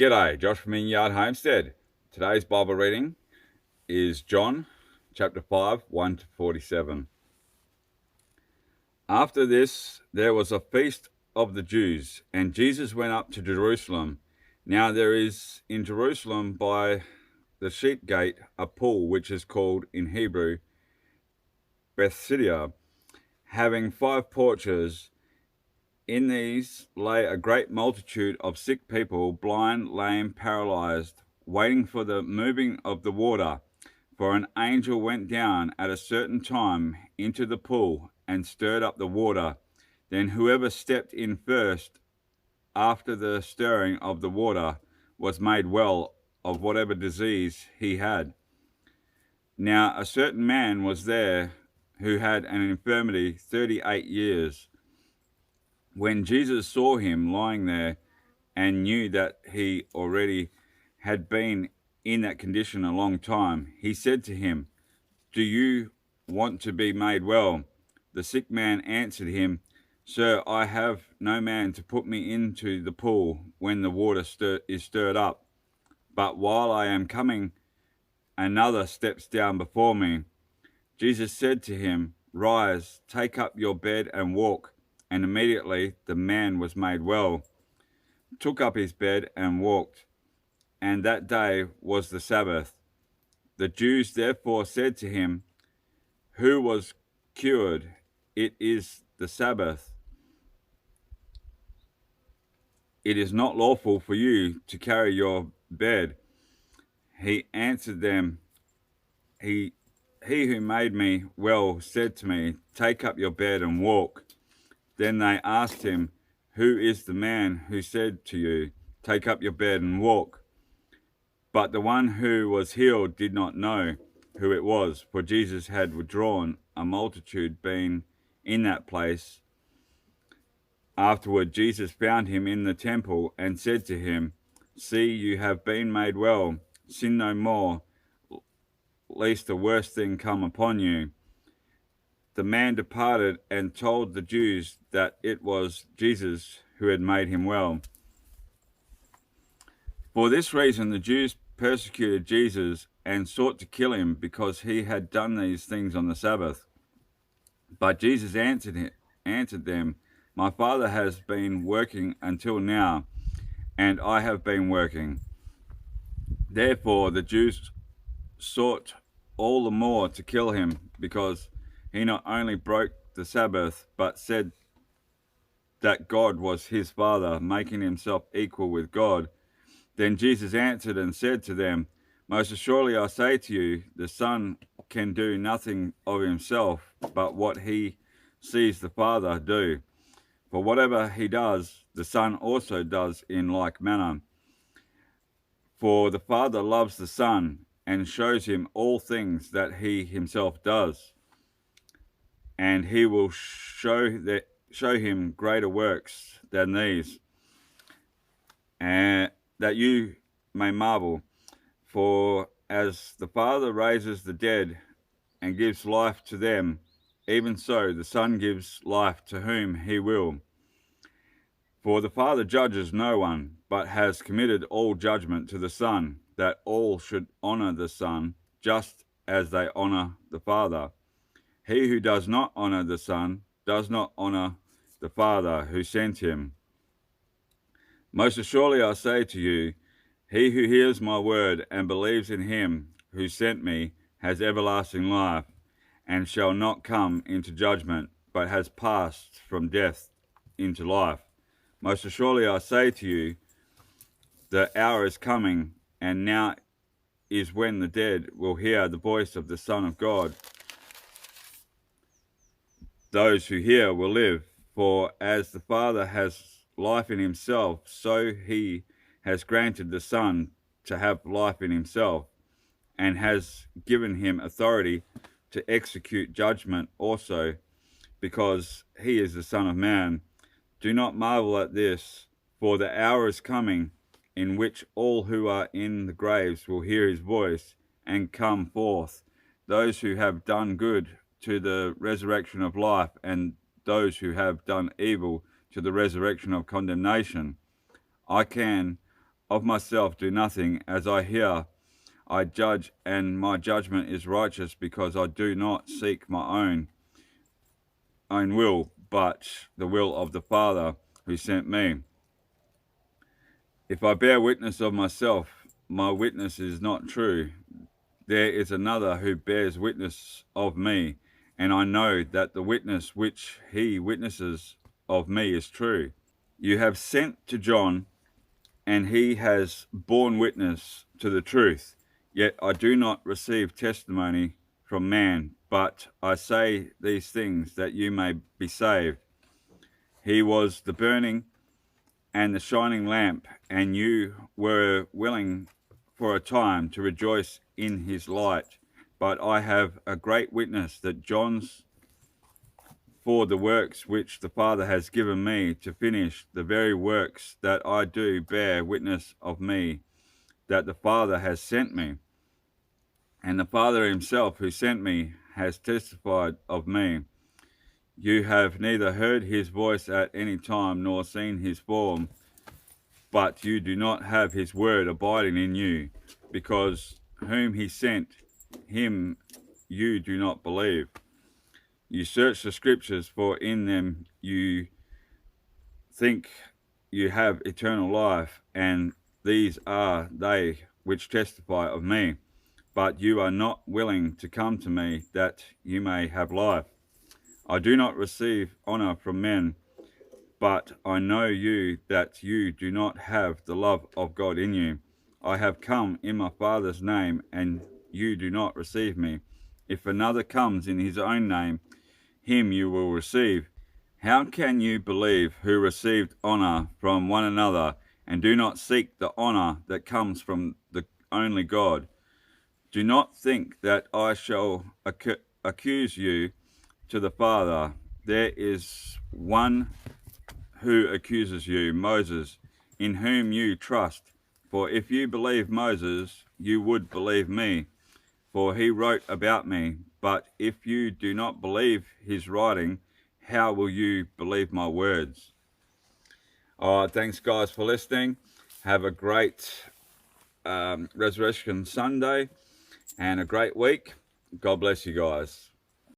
G'day, Josh from In Yard Homestead. Today's Bible reading is John chapter 5, 1 to 47. After this, there was a feast of the Jews, and Jesus went up to Jerusalem. Now there is in Jerusalem by the sheep gate a pool, which is called in Hebrew Bethesda, having 5 porches. In these lay a great multitude of sick people, blind, lame, paralyzed, waiting for the moving of the water. For an angel went down at a certain time into the pool and stirred up the water. Then whoever stepped in first after the stirring of the water was made well of whatever disease he had. Now a certain man was there who had an infirmity 38 years. When Jesus saw him lying there and knew that he already had been in that condition a long time, he said to him, "Do you want to be made well?" The sick man answered him, "Sir, I have no man to put me into the pool when the water is stirred up. But while I am coming, another steps down before me." Jesus said to him, "Rise, take up your bed and walk." And immediately the man was made well, took up his bed and walked. And that day was the Sabbath. The Jews therefore said to him, who was cured, "It is the Sabbath. It is not lawful for you to carry your bed." He answered them, He who made me well said to me, "Take up your bed and walk." Then they asked him, "Who is the man who said to you, 'Take up your bed and walk'?" But the one who was healed did not know who it was, for Jesus had withdrawn, a multitude being in that place. Afterward, Jesus found him in the temple and said to him, "See, you have been made well. Sin no more, lest a worse thing come upon you." The man departed and told the Jews that it was Jesus who had made him well. For this reason, the Jews persecuted Jesus and sought to kill him because he had done these things on the Sabbath. But Jesus answered them, "My Father has been working until now, and I have been working." Therefore, the Jews sought all the more to kill him, because he not only broke the Sabbath, but said that God was his Father, making himself equal with God. Then Jesus answered and said to them, "Most assuredly I say to you, the Son can do nothing of himself, but what he sees the Father do. For whatever he does, the Son also does in like manner. For the Father loves the Son, and shows him all things that he himself does. And he will show him greater works than these, and that you may marvel. For as the Father raises the dead and gives life to them, even so the Son gives life to whom he will. For the Father judges no one, but has committed all judgment to the Son, that all should honor the Son just as they honor the Father. He who does not honor the Son does not honor the Father who sent him. Most assuredly I say to you, he who hears my word and believes in him who sent me has everlasting life, and shall not come into judgment, but has passed from death into life. Most assuredly I say to you, the hour is coming, and now is, when the dead will hear the voice of the Son of God. Those who hear will live, for as the Father has life in himself, so he has granted the Son to have life in himself, and has given him authority to execute judgment also, because he is the Son of Man. Do not marvel at this, for the hour is coming in which all who are in the graves will hear his voice and come forth, those who have done good to the resurrection of life, and those who have done evil to the resurrection of condemnation. I can of myself do nothing. As I hear, I judge, and my judgment is righteous, because I do not seek my own will, but the will of the Father who sent me. If I bear witness of myself, my witness is not true. There is another who bears witness of me, and I know that the witness which he witnesses of me is true. You have sent to John, and he has borne witness to the truth. Yet I do not receive testimony from man, but I say these things that you may be saved. He was the burning and the shining lamp, and you were willing for a time to rejoice in his light. But I have a great witness that John's for the works which the Father has given me to finish, the very works that I do bear witness of me, that the Father has sent me. And the Father himself who sent me has testified of me. You have neither heard his voice at any time nor seen his form, but you do not have his word abiding in you, because whom he sent, him you do not believe. You search the scriptures, for in them you think you have eternal life, and these are they which testify of me. But you are not willing to come to me, that you may have life. I do not receive honor from men, but I know you, that you do not have the love of God in you. I have come in my Father's name, and you do not receive me. If another comes in his own name, him you will receive. How can you believe who received honor from one another, and do not seek the honor that comes from the only God? Do not think that I shall accuse you to the Father. There is one who accuses you, Moses, in whom you trust. For if you believe Moses, you would believe me, for he wrote about me. But if you do not believe his writing, how will you believe my words? All right, thanks guys for listening. Have a great Resurrection Sunday and a great week. God bless you guys.